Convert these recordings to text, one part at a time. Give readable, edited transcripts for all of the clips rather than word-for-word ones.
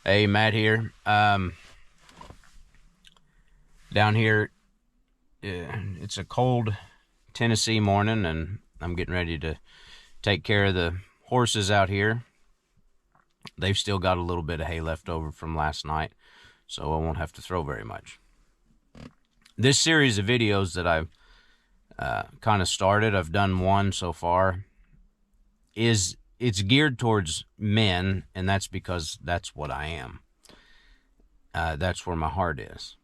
Hey, Matt here. Down here, it's a cold Tennessee morning, and I'm getting ready to take care of the horses out here. They've still got a little bit of hay left over from last night, so I won't have to throw very much. This series of videos that I've kind of started, I've done one so far, it's geared towards men, and that's because that's what I am. That's where my heart is.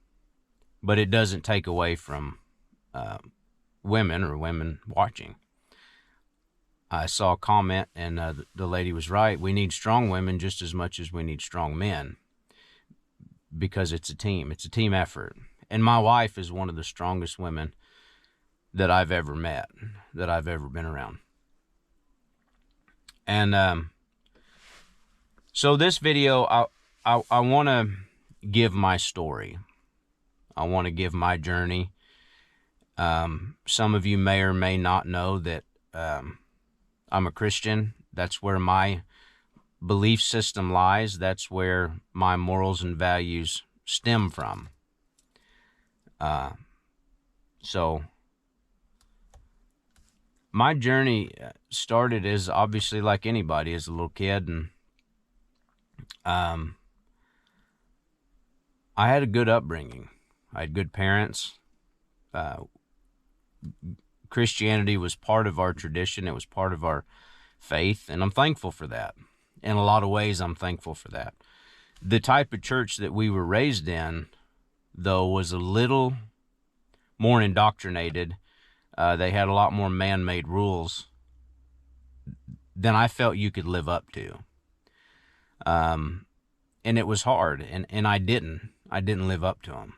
But it doesn't take away from women or women watching. I saw a comment, and the lady was right. We need strong women just as much as we need strong men, because it's a team. It's a team effort. And my wife is one of the strongest women that I've ever met, that I've ever been around. And so this video, I want to give my story. I want to give my journey. Some of you may or may not know that I'm a Christian. That's where my belief system lies. That's where my morals and values stem from. So my journey started as, obviously, like anybody, as a little kid, and I had a good upbringing. I had good parents. Christianity was part of our tradition. It was part of our faith, and I'm thankful for that. In a lot of ways, I'm thankful for that. The type of church that we were raised in, though, was a little more indoctrinated. They had a lot more man-made rules than I felt you could live up to. And it was hard, and I didn't live up to them.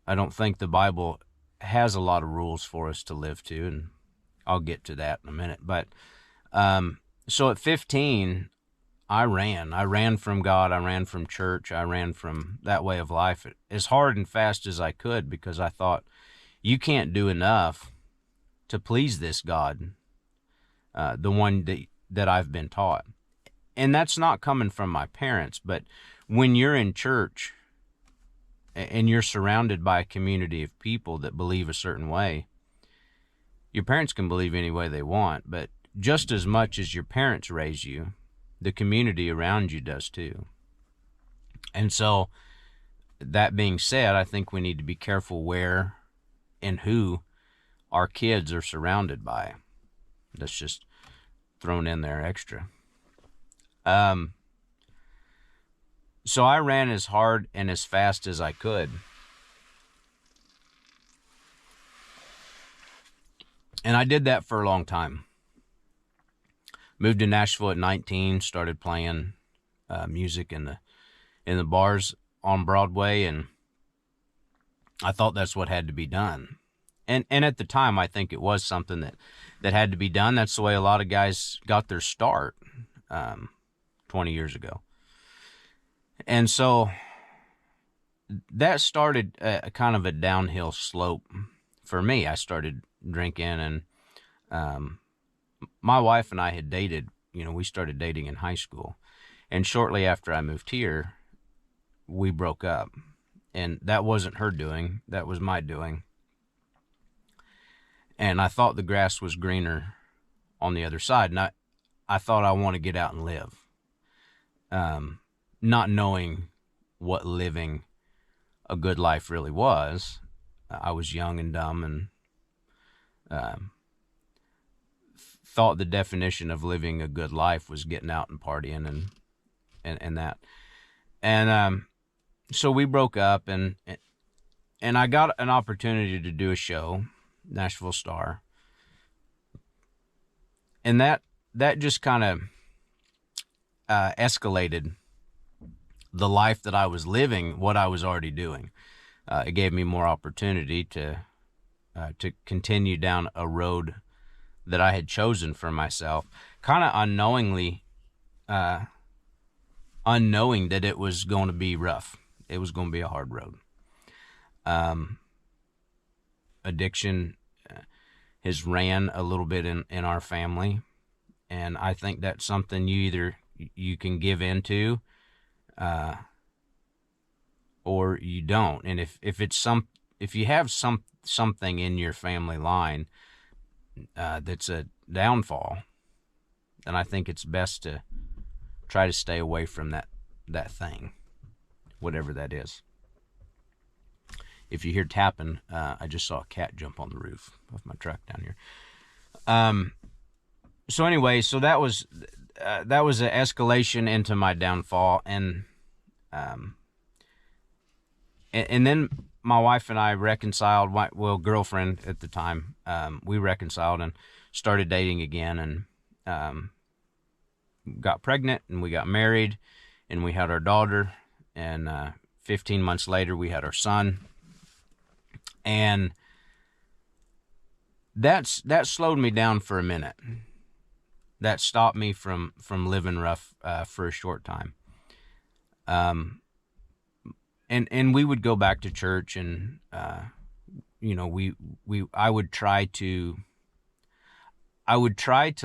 I don't think the Bible has a lot of rules for us to live to, and I'll get to that in a minute. But so at 15, I ran from God. I ran from church. I ran from that way of life as hard and fast as I could, because I thought, you can't do enough to please this God, the one that I've been taught. And that's not coming from my parents, but when you're in church and you're surrounded by a community of people that believe a certain way, your parents can believe any way they want, but just as much as your parents raise you, the community around you does too. And so, that being said, I think we need to be careful where and who our kids are surrounded by. That's just thrown in there extra. So I ran as hard and as fast as I could. And I did that for a long time. Moved to Nashville at 19, started playing music in the bars on Broadway, and I thought that's what had to be done. And at the time, I think it was something that had to be done. That's the way a lot of guys got their start 20 years ago. And so that started a kind of a downhill slope for me. I started drinking, and my wife and I had dated. We started dating in high school. And shortly after I moved here, we broke up. And that wasn't her doing. That was my doing. And I thought the grass was greener on the other side. And I thought, I want to get out and live. Not knowing what living a good life really was. I was young and dumb, and thought the definition of living a good life was getting out and partying and that. And so we broke up, and I got an opportunity to do a show, Nashville Star. And that just kind of escalated the life that I was living, what I was already doing. It gave me more opportunity to continue down a road that I had chosen for myself, kind of unknowingly, unknowing that it was going to be rough. It was going to be a hard road. Addiction has ran a little bit in our family, and I think that's something you can give into or you don't. And if you have something in your family line that's a downfall, then I think it's best to try to stay away from that thing, whatever that is. If you hear tapping, I just saw a cat jump on the roof of my truck down here. So anyway, so that was an escalation into my downfall, and then my wife and I reconciled. Girlfriend at the time, we reconciled and started dating again, and got pregnant, and we got married, and we had our daughter, and 15 months later we had our son. And that slowed me down for a minute. That stopped me from living rough for a short time. And we would go back to church, and I would try to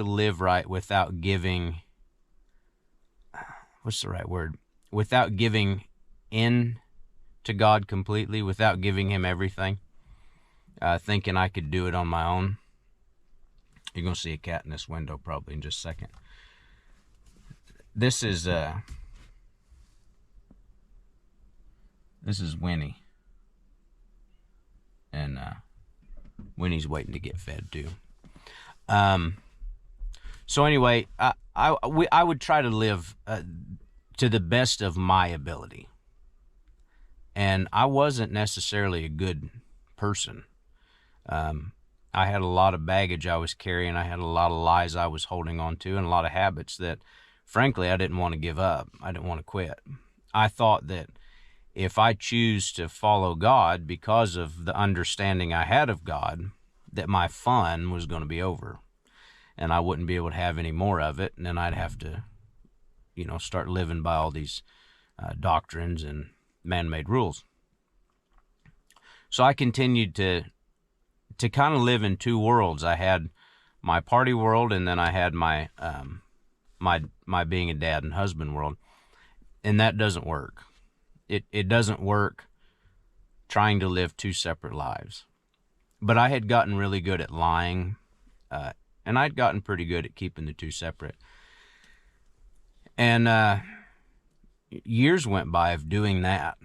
live right without giving. What's the right word? Without giving in to God completely, without giving Him everything. Thinking I could do it on my own. You're going to see a cat in this window probably in just a second. This is Winnie. And Winnie's waiting to get fed too. So anyway, I would try to live to the best of my ability. And I wasn't necessarily a good person. I had a lot of baggage I was carrying. I had a lot of lies I was holding on to, and a lot of habits that, frankly, I didn't want to give up. I didn't want to quit. I thought that if I choose to follow God because of the understanding I had of God, that my fun was going to be over, and I wouldn't be able to have any more of it, and then I'd have to, start living by all these doctrines and man-made rules. So I continued to kind of live in two worlds. I had my party world, and then I had my my being a dad and husband world, and that doesn't work. It doesn't work trying to live two separate lives. But I had gotten really good at lying, and I'd gotten pretty good at keeping the two separate. And years went by of doing that.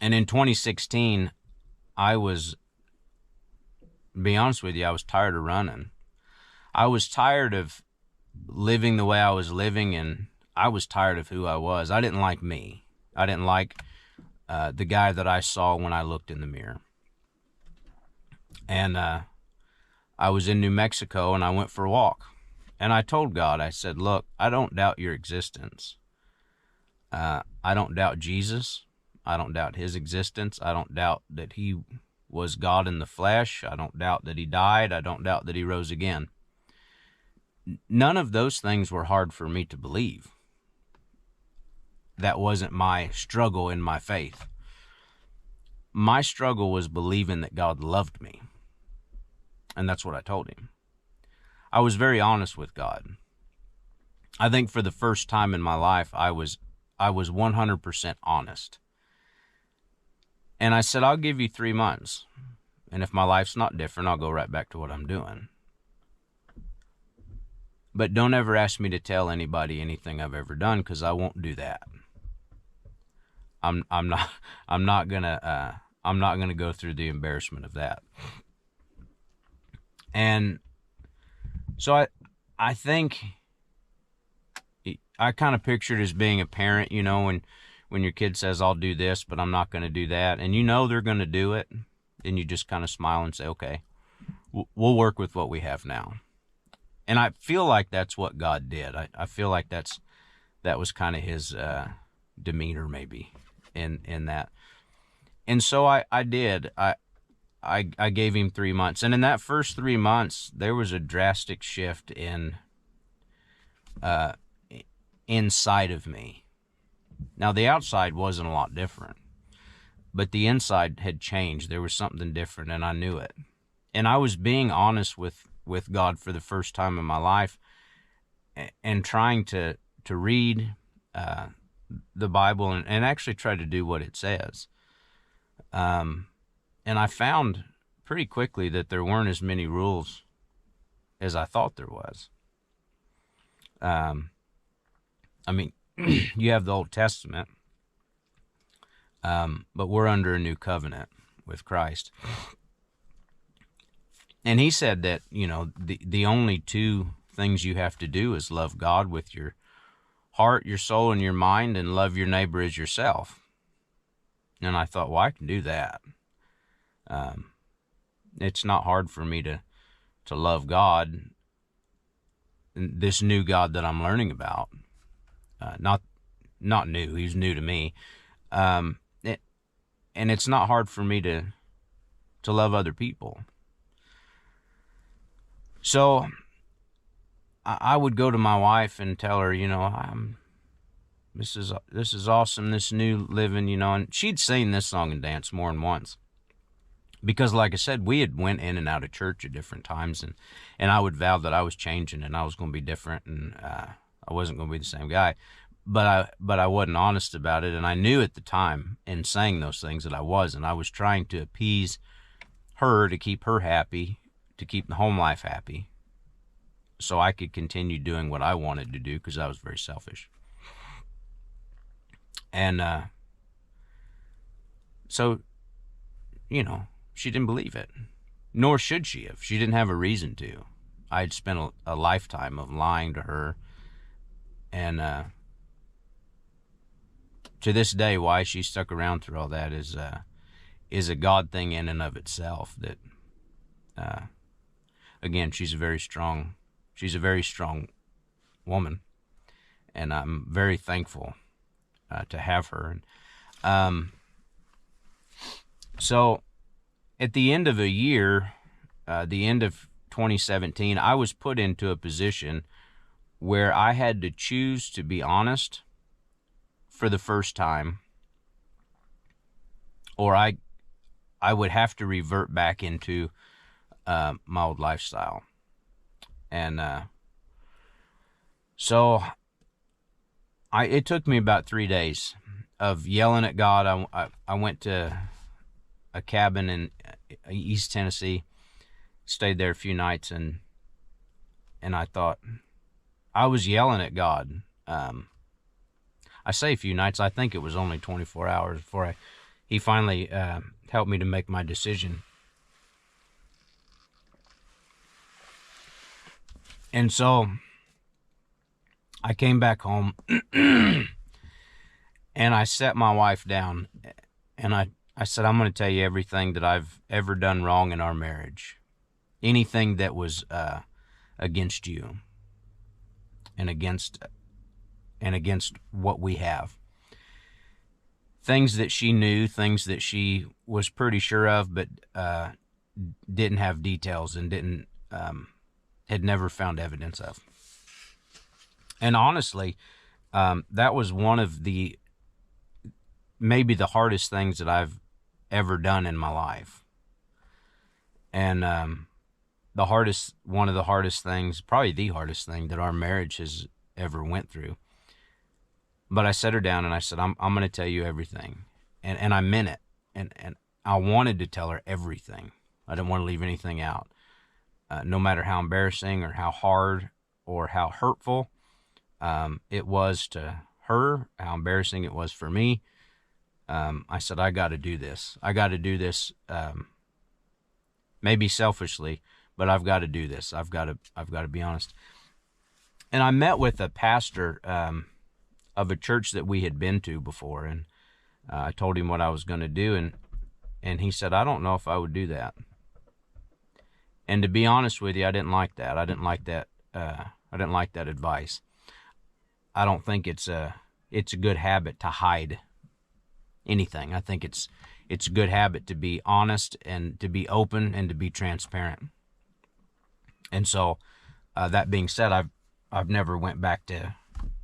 And in 2016, be honest with you, I was tired of running. I was tired of living the way I was living, and I was tired of who I was. I didn't like me. I didn't like the guy that I saw when I looked in the mirror. And I was in New Mexico, and I went for a walk. And I told God, I said, look, I don't doubt your existence. I don't doubt Jesus. I don't doubt His existence. I don't doubt that He was God in the flesh. I don't doubt that He died. I don't doubt that He rose again. None of those things were hard for me to believe. That wasn't my struggle in my faith. My struggle was believing that God loved me. And that's what I told Him. I was very honest with God. I think for the first time in my life, I was 100% honest. And I said, I'll give you 3 months. And if my life's not different, I'll go right back to what I'm doing. But don't ever ask me to tell anybody anything I've ever done, because I won't do that. I'm not gonna go through the embarrassment of that. And so I think I kind of pictured as being a parent, when your kid says, I'll do this, but I'm not going to do that. And they're going to do it. And you just kind of smile and say, okay, we'll work with what we have now. And I feel like that's what God did. I feel like that was kind of His demeanor maybe in that. And so I did. I gave Him 3 months. And in that first 3 months, there was a drastic shift inside of me. Now, the outside wasn't a lot different, but the inside had changed. There was something different, and I knew it. And I was being honest with God for the first time in my life, and trying to read the Bible and actually try to do what it says. And I found pretty quickly that there weren't as many rules as I thought there was. I mean, you have the Old Testament, but we're under a new covenant with Christ. And he said that, the only two things you have to do is love God with your heart, your soul, and your mind, and love your neighbor as yourself. And I thought, well, I can do that. It's not hard for me to love God, this new God that I'm learning about. Not new, he's new to me. And it's not hard for me to love other people. So I would go to my wife and tell her, this is awesome, this new living, and she'd sing this song and dance more than once. Because like I said, we had went in and out of church at different times, and I would vow that I was changing and I was going to be different, and I wasn't going to be the same guy. But I wasn't honest about it, and I knew at the time in saying those things that I was, and I was trying to appease her to keep her happy, to keep the home life happy, so I could continue doing what I wanted to do, because I was very selfish. And so, she didn't believe it, nor should she have. She didn't have a reason to. I had spent a lifetime of lying to her, and to this day, why she stuck around through all that is a God thing in and of itself. That again, she's a very strong woman, and I'm very thankful to have her. And so at the end of a year, the end of 2017, I was put into a position where I had to choose to be honest for the first time, or I would have to revert back into my old lifestyle. And so it took me about 3 days of yelling at God. I went to a cabin in East Tennessee, stayed there a few nights, and I thought, I was yelling at God. I say a few nights, I think it was only 24 hours before he finally helped me to make my decision. And so I came back home and I sat my wife down, and I said, I'm going to tell you everything that I've ever done wrong in our marriage. Anything that was against you and against what we have. Things that she knew, things that she was pretty sure of, but didn't have details and had never found evidence of. And honestly, that was one of maybe the hardest things that I've ever done in my life. And one of the hardest things, probably the hardest thing that our marriage has ever went through. But I sat her down and I said, I'm going to tell you everything. And I meant it. And I wanted to tell her everything. I didn't want to leave anything out. No matter how embarrassing or how hard or how hurtful it was to her, how embarrassing it was for me. I said, I got to do this. I got to do this, maybe selfishly, but I've got to do this. I've got to be honest. And I met with a pastor of a church that we had been to before, and I told him what I was going to do, and he said, I don't know if I would do that. And to be honest with you, I didn't like that. I didn't like that advice. I don't think it's a good habit to hide anything. I think it's a good habit to be honest and to be open and to be transparent. And so, that being said, I've never went back to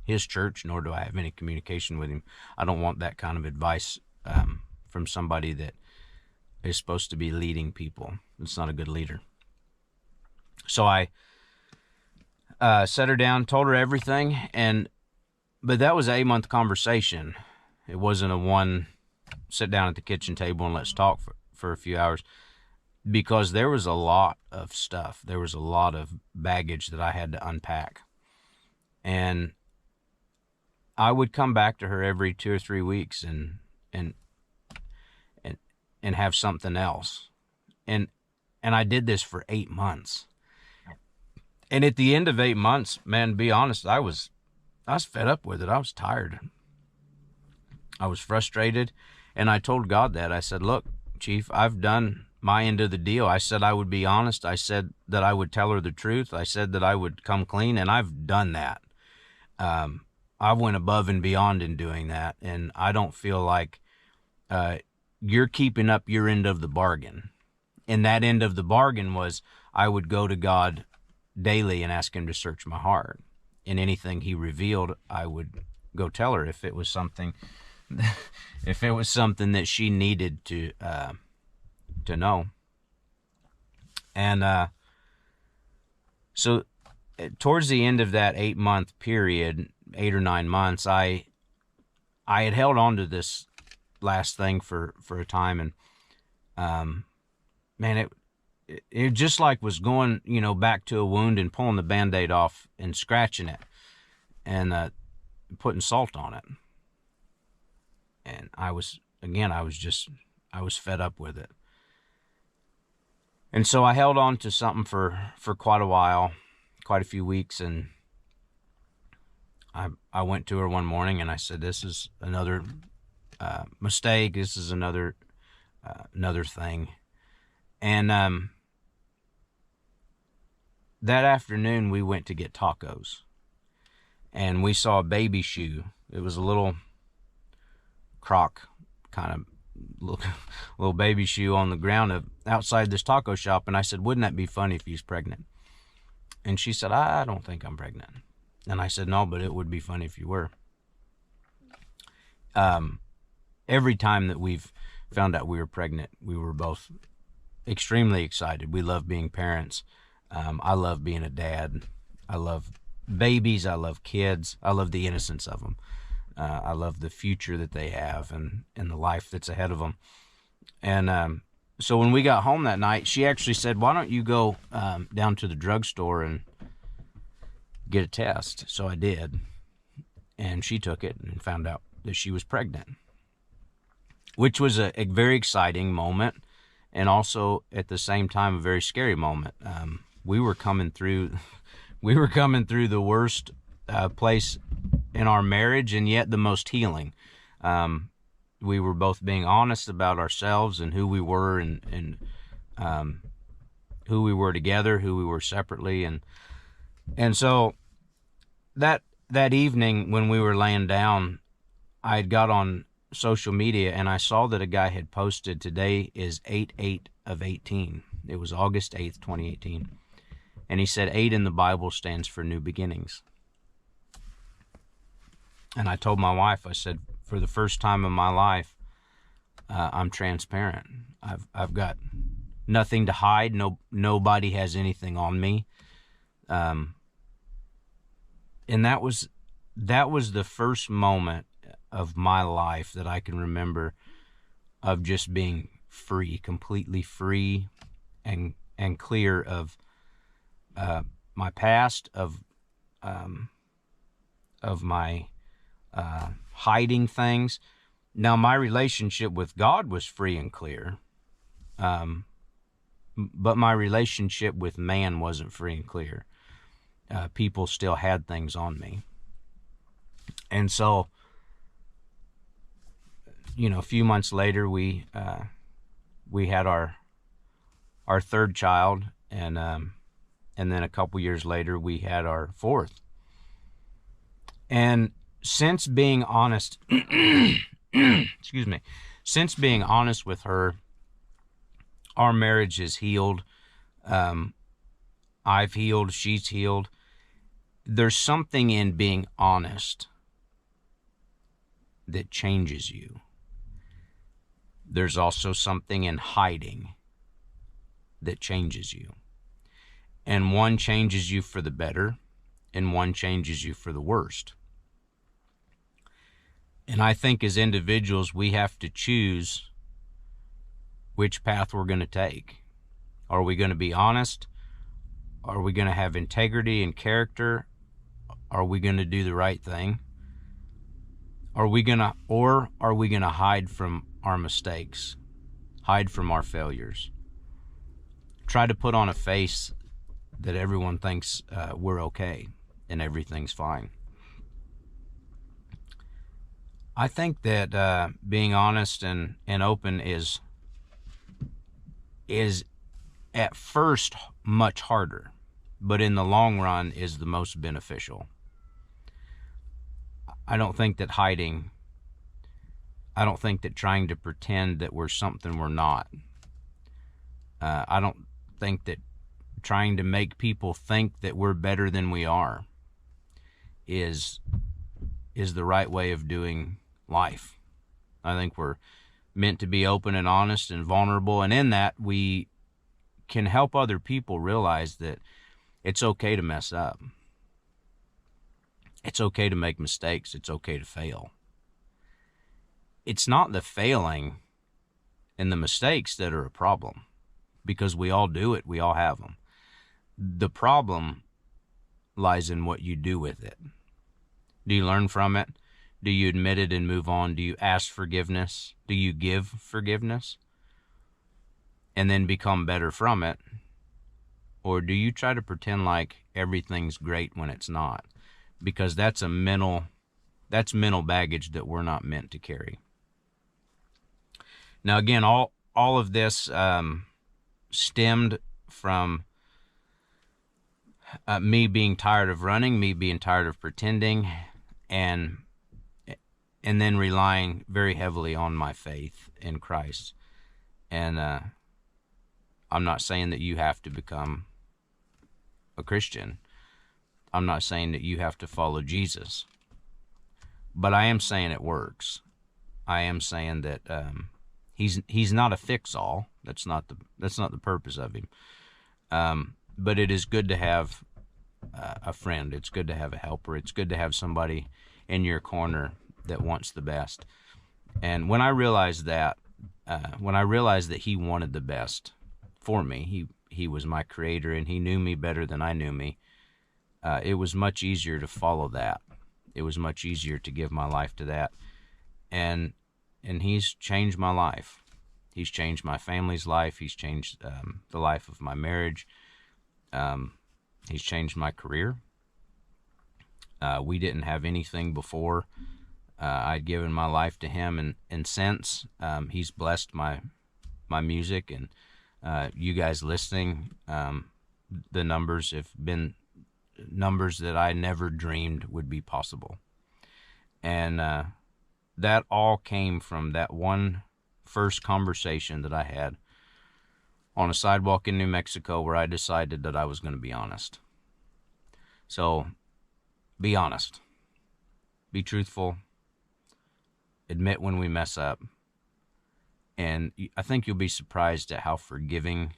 his church, nor do I have any communication with him. I don't want that kind of advice from somebody that is supposed to be leading people. It's not a good leader. So I sat her down, told her everything, and But that was an 8-month conversation. It wasn't a one sit down at the kitchen table and let's talk for a few hours, because there was a lot of stuff. There was a lot of baggage that I had to unpack. And I would come back to her every 2 or 3 weeks and have something else. And I did this for 8 months. And at the end of 8 months, man, to be honest, I was fed up with it. I was tired. I was frustrated. And I told God that. I said, look, Chief, I've done my end of the deal. I said I would be honest. I said that I would tell her the truth. I said that I would come clean, and I've done that. I went above and beyond in doing that, and I don't feel like you're keeping up your end of the bargain. And that end of the bargain was I would go to God daily and ask him to search my heart. And anything he revealed, I would go tell her if it was something that she needed to know. And so towards the end of that 8-month period, 8 or 9 months, I had held on to this last thing for a time, and man, it just like was going, back to a wound and pulling the Band-Aid off and scratching it and putting salt on it. And I was fed up with it. And so I held on to something for quite a while, quite a few weeks, and I went to her one morning and I said, this is another mistake. This is another thing. And that afternoon we went to get tacos, and we saw a baby shoe. It was a little croc kind of little baby shoe on the ground outside this taco shop. And I said, wouldn't that be funny if he's pregnant? And she said, I don't think I'm pregnant. And I said, no, but it would be funny if you were. Every time that we've found out we were pregnant, we were both extremely excited. We love being parents. I love being a dad. I love babies. I love kids. I love the innocence of them. I love the future that they have and the life that's ahead of them. And so when we got home that night, she actually said, why don't you go down to the drugstore and get a test? So I did. And she took it and found out that she was pregnant, which was a very exciting moment, and also at the same time a very scary moment. We were coming through the worst place in our marriage, and yet the most healing. We were both being honest about ourselves and who we were, and who we were together, who we were separately, and so that evening when we were laying down, I had got on social media and I saw that a guy had posted, today is 8/8 of 18. It was August 8th, 2018. And he said 8 in the Bible stands for new beginnings. And I told my wife, I said, for the first time in my life, I'm transparent. I've got nothing to hide. Nobody has anything on me. And that was the first moment of my life that I can remember of just being free, completely free and clear of my past, of my hiding things. Now, my relationship with God was free and clear, but my relationship with man wasn't free and clear. People still had things on me. And so, a few months later, we had our third child, and then a couple years later, we had our fourth. And since being honest, excuse me, since being honest with her, our marriage is healed. I've healed, she's healed. There's something in being honest that changes you. There's also something in hiding that changes you. And one changes you for the better, and one changes you for the worst. And I think as individuals, we have to choose which path we're going to take. Are we going to be honest? Are we going to have integrity and character? Are we going to do the right thing? Are we going to hide from our mistakes? Hide from our failures? Try to put on a face that everyone thinks we're okay and everything's fine. I think that being honest and open is at first much harder, but in the long run is the most beneficial. I don't think that trying to pretend that we're something we're not. I don't think that trying to make people think that we're better than we are is the right way of doing life. I think we're meant to be open and honest and vulnerable, and in that we can help other people realize that it's okay to mess up. It's okay to make mistakes. It's okay to fail. It's not the failing and the mistakes that are a problem, because we all do it. We all have them. The problem lies in what you do with it. Do you learn from it? Do you admit it and move on? Do you ask forgiveness? Do you give forgiveness and then become better from it? Or do you try to pretend like everything's great when it's not? Because that's mental baggage that we're not meant to carry. Now, again, all of this stemmed from me being tired of running, me being tired of pretending, and then relying very heavily on my faith in Christ. And I'm not saying that you have to become a Christian. I'm not saying that you have to follow Jesus. But I am saying it works. I am saying that he's not a fix-all. That's not the purpose of him. But it is good to have a friend. It's good to have a helper. It's good to have somebody in your corner that wants the best. And when I realized that he wanted the best for me, he was my creator and he knew me better than I knew me, it was much easier to follow that. It was much easier to give my life to that. And he's changed my life. He's changed my family's life. He's changed the life of my marriage. He's changed my career. We didn't have anything before. I'd given my life to him, and since he's blessed my music, and you guys listening, the numbers have been numbers that I never dreamed would be possible. And that all came from that one first conversation that I had on a sidewalk in New Mexico, where I decided that I was going to be honest. So, be honest. Be truthful. Admit when we mess up. And I think you'll be surprised at how forgiving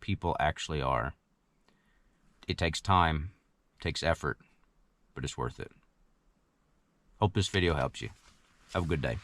people actually are. It takes time, takes effort, but it's worth it. Hope this video helps you. Have a good day.